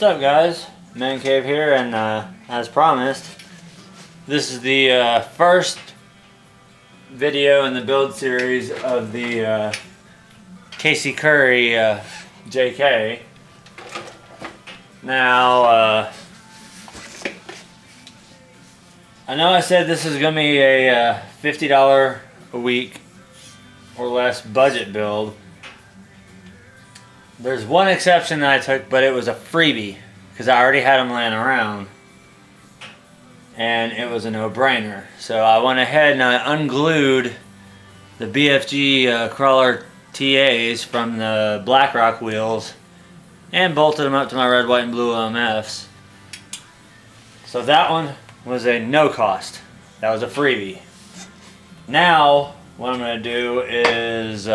What's up, guys? Man Cave here, and as promised, this is the first video in the build series of the Currie JK. Now, I know I said this is going to be a $50 a week or less budget build. There's one exception that I took, but it was a freebie because I already had them laying around and it was a no-brainer. So I went ahead and I unglued the BFG crawler TAs from the BlackRock wheels and bolted them up to my red, white, and blue OMFs. So that one was a no cost. That was a freebie. Now what I'm going to do is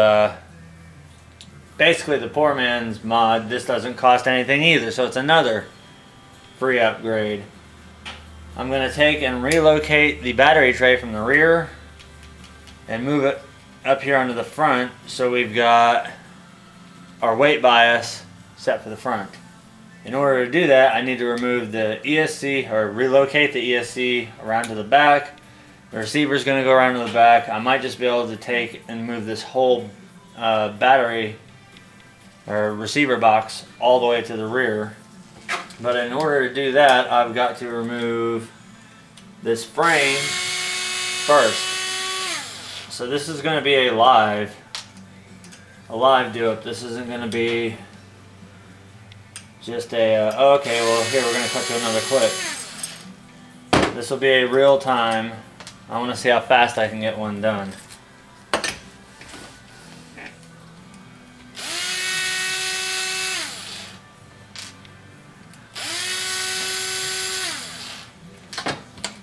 basically the poor man's mod. This doesn't cost anything either, so it's another free upgrade. I'm going to take and relocate the battery tray from the rear and move it up here onto the front, so we've got our weight bias set for the front. In order to do that, I need to remove the ESC, or relocate the ESC around to the back. The receiver's going to go around to the back. I might just be able to take and move this whole battery or receiver box all the way to the rear. But in order to do that, I've got to remove this frame first. So this is going to be a live do-up. This isn't going to be just a, okay, well here we're going to cut to another clip. This will be a real time. I want to see how fast I can get one done.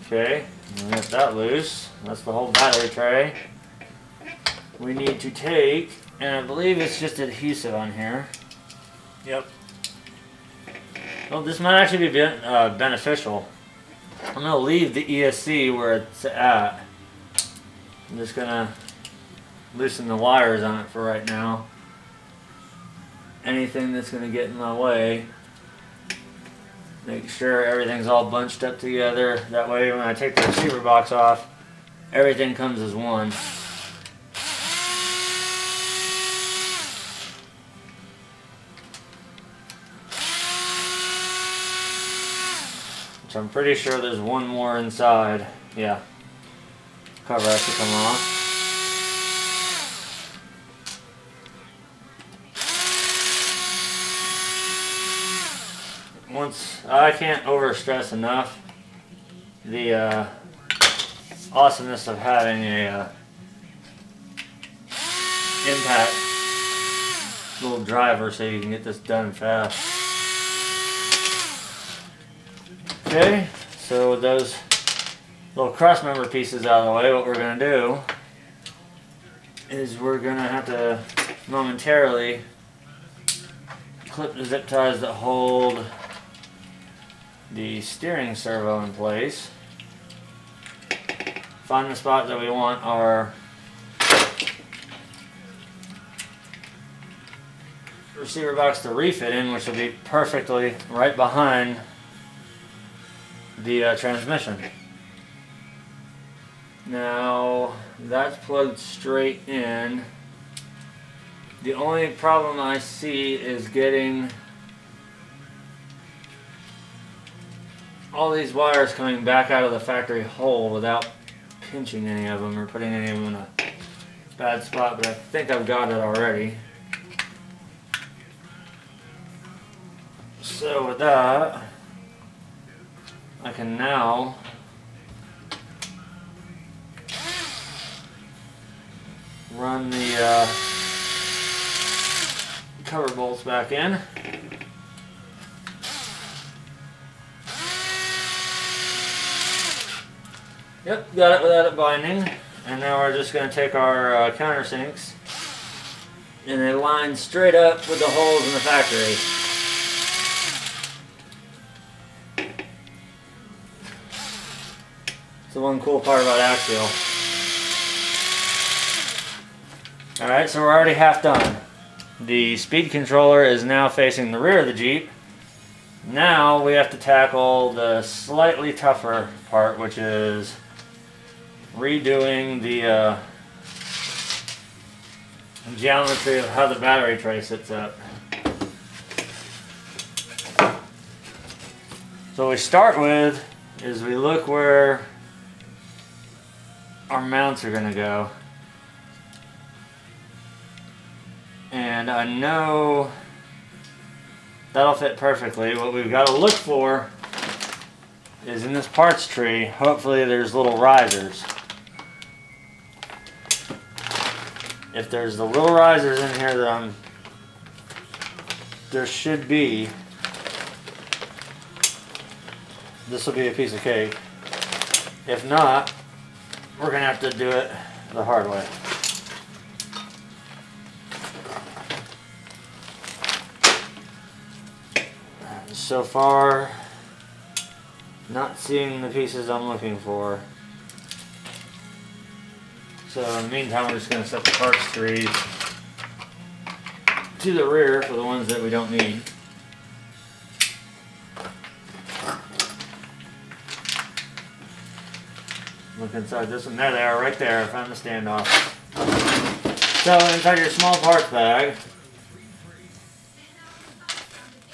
Okay, we'll get that loose. That's the whole battery tray. We need to take, and I believe it's just adhesive on here. Yep. Well, this might actually be beneficial. I'm going to leave the ESC where it's at. I'm just going to loosen the wires on it for right now. Anything that's going to get in my way, make sure everything's all bunched up together. That way when I take the receiver box off, everything comes as one. Which I'm pretty sure there's one more inside. Yeah. Cover has to come off. I can't overstress enough the awesomeness of having a impact little driver so you can get this done fast. Okay, so with those little cross member pieces out of the way, what we're going to do is we're going to have to momentarily clip the zip ties that hold the steering servo in place. Find the spot that we want our receiver box to refit in, which will be perfectly right behind the transmission. Now that's plugged straight in. The only problem I see is getting all these wires coming back out of the factory hole without pinching any of them or putting any of them in a bad spot, but I think I've got it already. So with that, I can now run the cover bolts back in. Yep, got it without it binding. And now we're just going to take our countersinks and they line straight up with the holes in the factory. It's the one cool part about axial. Alright, so we're already half done. The speed controller is now facing the rear of the Jeep. Now we have to tackle the slightly tougher part, which is redoing the geometry of how the battery tray sits up. So what we start with is we look where our mounts are going to go. And I know that'll fit perfectly. What we've got to look for is in this parts tree, hopefully there's little risers. If there's the little risers in here that there should be, this will be a piece of cake. If not, we're gonna have to do it the hard way. So far, not seeing the pieces I'm looking for. So in the meantime, we're just going to set the parts tree to the rear for the ones that we don't need. Look inside this one. There they are, right there. I found the standoff. So inside your small parts bag,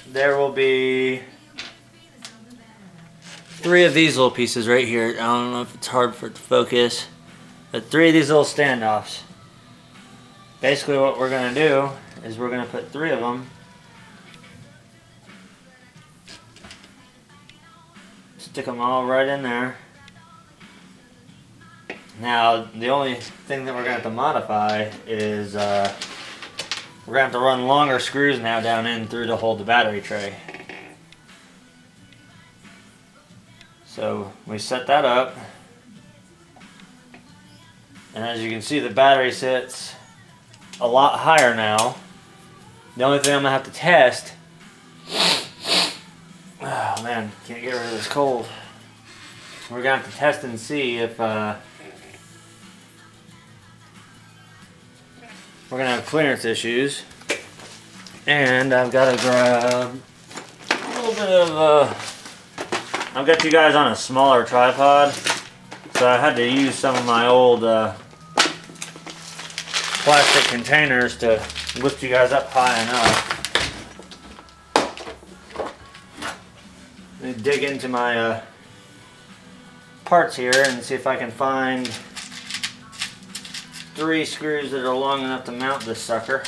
there will be 3 of these little pieces right here. I don't know if it's hard for it to focus, but 3 of these little standoffs. Basically what we're going to do is we're going to put 3 of them, stick them all right in there. Now the only thing that we're going to have to modify is we're going to have to run longer screws now down in through to hold the battery tray. So we set that up, and as you can see, the battery sits a lot higher now. The only thing I'm going to have to test, oh man, can't get rid of this cold. We're going to have to test and see if we're going to have clearance issues. And I've got to grab a little bit of, I've got you guys on a smaller tripod, so I had to use some of my old plastic containers to lift you guys up high enough. Let me dig into my parts here and see if I can find 3 screws that are long enough to mount this sucker.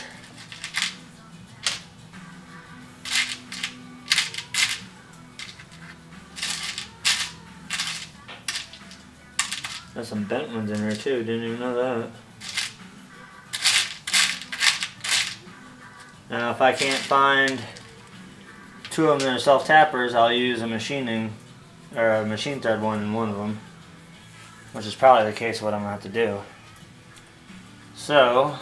There's some bent ones in there too, didn't even know that. Now if I can't find 2 of them that are self-tappers, I'll use a machining or a machine thread one in one of them, which is probably the case of what I'm going to have to do. So,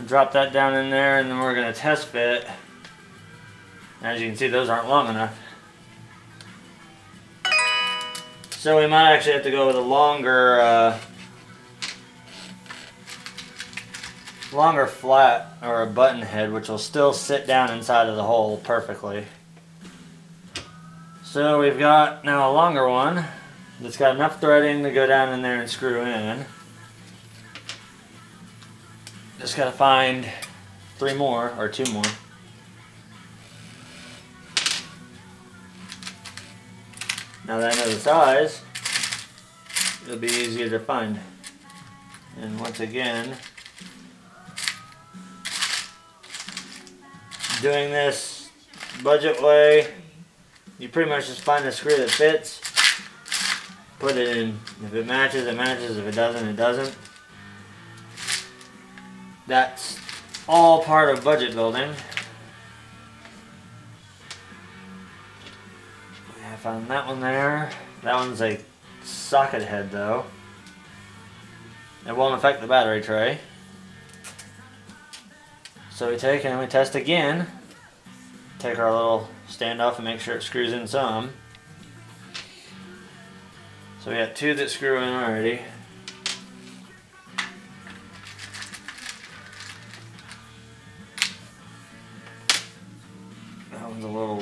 drop that down in there, and then we're going to test fit. As you can see, those aren't long enough. So we might actually have to go with a longer flat or a button head, which will still sit down inside of the hole perfectly. So we've got now a longer one that's got enough threading to go down in there and screw in. Just gotta find 3 more or 2 more. Now that I know the size, it'll be easier to find. And once again, doing this budget way, you pretty much just find a screw that fits, put it in. If it matches, it matches. If it doesn't, it doesn't. That's all part of budget building. I found that one there. That one's a socket head though. It won't affect the battery tray. So we take and we test again. Take our little standoff and make sure it screws in some. So we got 2 that screw in already. That one's a little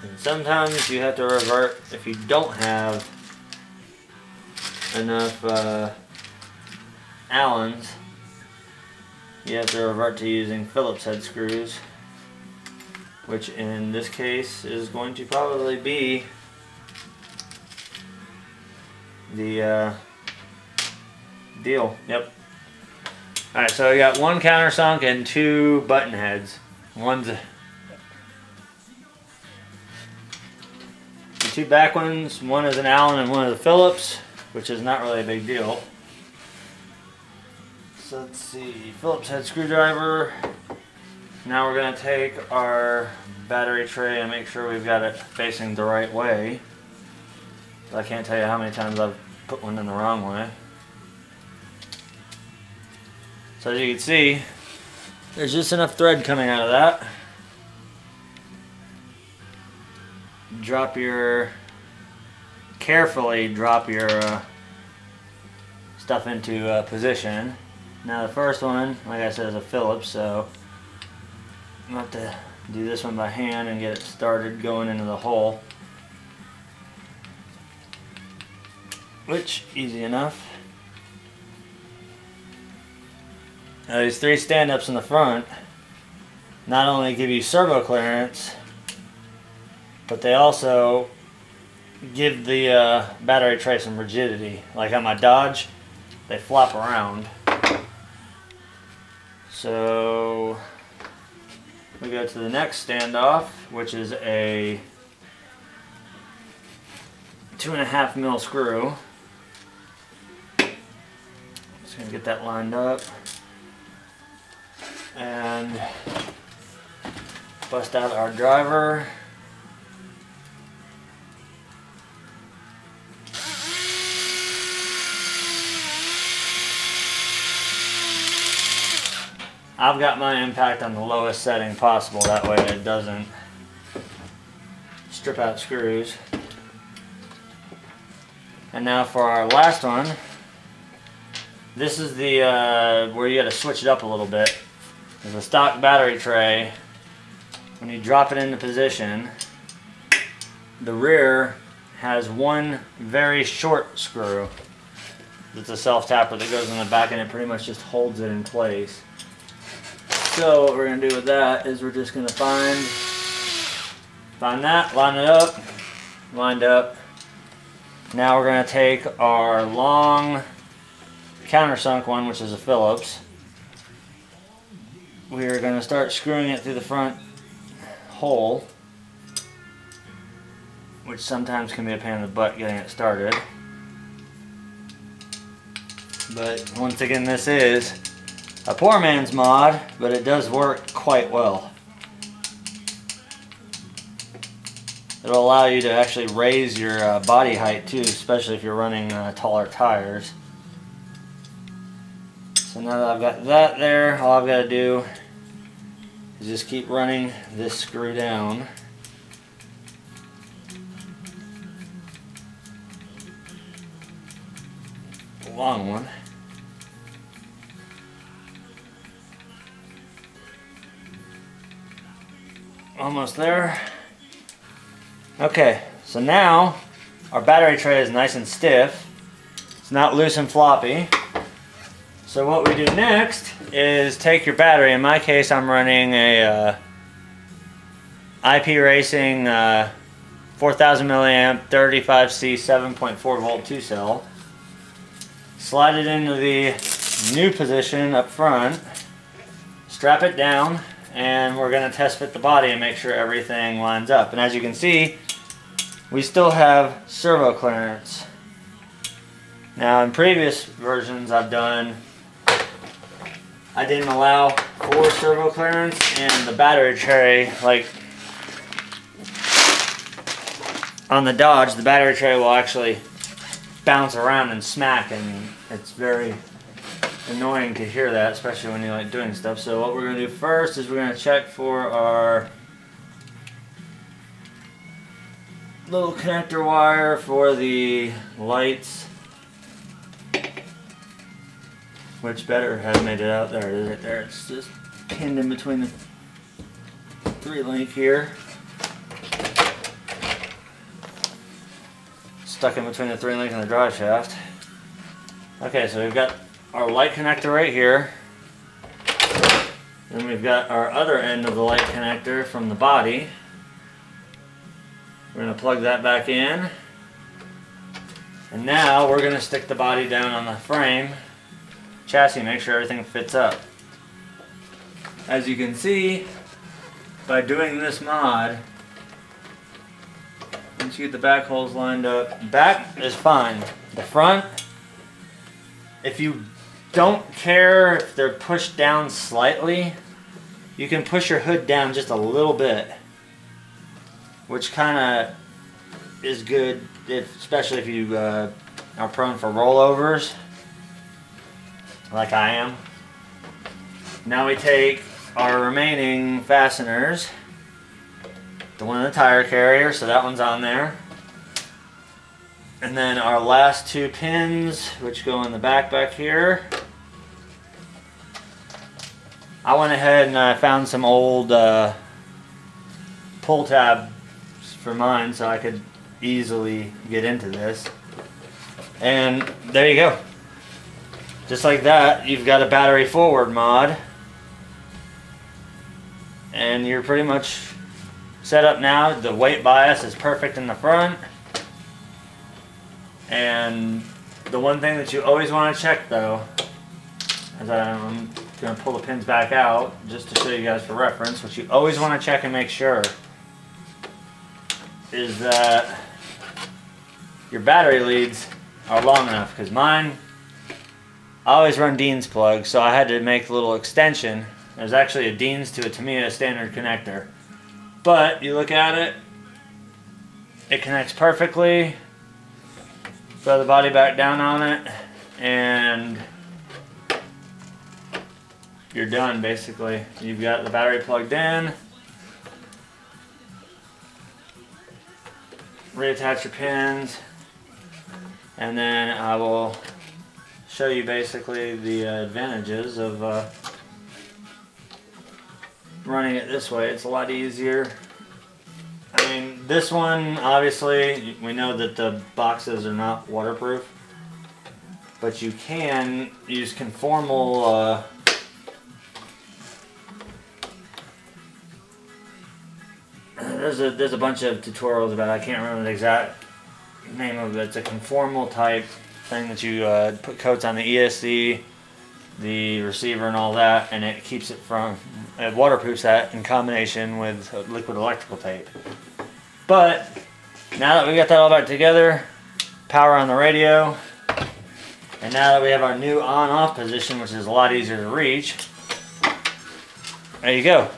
And sometimes you have to revert if you don't have enough Allens. You have to revert to using Phillips head screws, which in this case is going to probably be the deal. Yep. Alright, so we got one countersunk and two button heads. The two back ones, one is an Allen and one is a Phillips, which is not really a big deal. So let's see, Phillips head screwdriver. Now we're going to take our battery tray and make sure we've got it facing the right way. I can't tell you how many times I've put one in the wrong way. So as you can see, there's just enough thread coming out of that. Carefully drop your stuff into position. Now the first one, like I said, is a Phillips, so I'm going to have to do this one by hand and get it started going into the hole. Which, easy enough. Now these three stand-ups in the front not only give you servo clearance, but they also give the battery tray some rigidity. Like on my Dodge, they flop around. So we go to the next standoff, which is a 2.5 mil screw. Just gonna get that lined up and bust out our driver. I've got my impact on the lowest setting possible, that way it doesn't strip out screws. And now for our last one, this is the where you got to switch it up a little bit. There's a stock battery tray. When you drop it into position, the rear has one very short screw. It's a self-tapper that goes in the back and it pretty much just holds it in place. So what we're going to do with that is we're just going to find that, line it up, lined up. Now we're going to take our long countersunk one, which is a Phillips. We're going to start screwing it through the front hole, which sometimes can be a pain in the butt getting it started. But once again, this is a poor man's mod, but it does work quite well. It'll allow you to actually raise your body height too, especially if you're running taller tires. So now that I've got that there, all I've got to do is just keep running this screw down. A long one. Almost there. Okay, so now our battery tray is nice and stiff. It's not loose and floppy. So what we do next is take your battery. In my case, I'm running a IP Racing 4000 milliamp 35C 7.4 volt 2 cell. Slide it into the new position up front. Strap it down, and we're going to test fit the body and make sure everything lines up. And as you can see, we still have servo clearance. Now in previous versions I didn't allow for servo clearance, and the battery tray, like on the Dodge, the battery tray will actually bounce around and smack, and it's very annoying to hear that, especially when you're like doing stuff. So what we're going to do first is we're going to check for our little connector wire for the lights, which better has made it out. There it is right there. It's just pinned in between the 3 link here. stuck in between the 3-link and the drive shaft. Okay, so we've got our light connector right here. Then we've got our other end of the light connector from the body. We're going to plug that back in. And now we're going to stick the body down on the frame chassis, make sure everything fits up. As you can see, by doing this mod, once you get the back holes lined up, back is fine. The front, if you don't care if they're pushed down slightly, you can push your hood down just a little bit, which kind of is good, especially if you are prone for rollovers, like I am. Now we take our remaining fasteners, the one in the tire carrier, so that one's on there. And then our last 2 pins, which go in the back here. I went ahead and I found some old pull tabs for mine so I could easily get into this. And there you go. Just like that, you've got a battery forward mod. And you're pretty much set up now. The weight bias is perfect in the front. And the one thing that you always want to check though, as I'm going to pull the pins back out just to show you guys for reference, what you always want to check and make sure is that your battery leads are long enough, because mine, I always run Dean's plug, so I had to make a little extension. There's actually a Dean's to a Tamiya standard connector, but you look at it, it connects perfectly. Throw the body back down on it and you're done basically. You've got the battery plugged in. Reattach your pins, and then I will show you basically the advantages of running it this way. It's a lot easier. I mean, this one, obviously, we know that the boxes are not waterproof, but you can use conformal there's a bunch of tutorials about it. I can't remember the exact name of it. It's a conformal type thing that you put coats on the ESC, the receiver and all that, and it keeps it from, it waterproofs that in combination with liquid electrical tape. But now that we got that all back together, power on the radio, and now that we have our new on-off position, which is a lot easier to reach, there you go.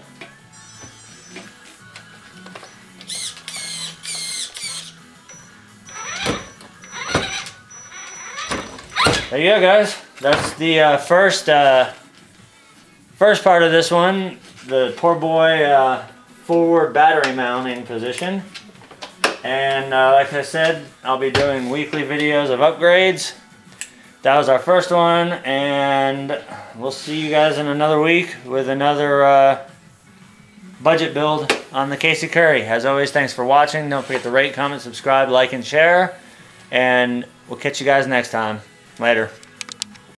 There you go, guys. That's the first part of this one, the poor boy forward battery mounting position. And like I said, I'll be doing weekly videos of upgrades. That was our first one, and we'll see you guys in another week with another budget build on the Casey Currie. As always, thanks for watching. Don't forget to rate, comment, subscribe, like, and share. And we'll catch you guys next time. Later.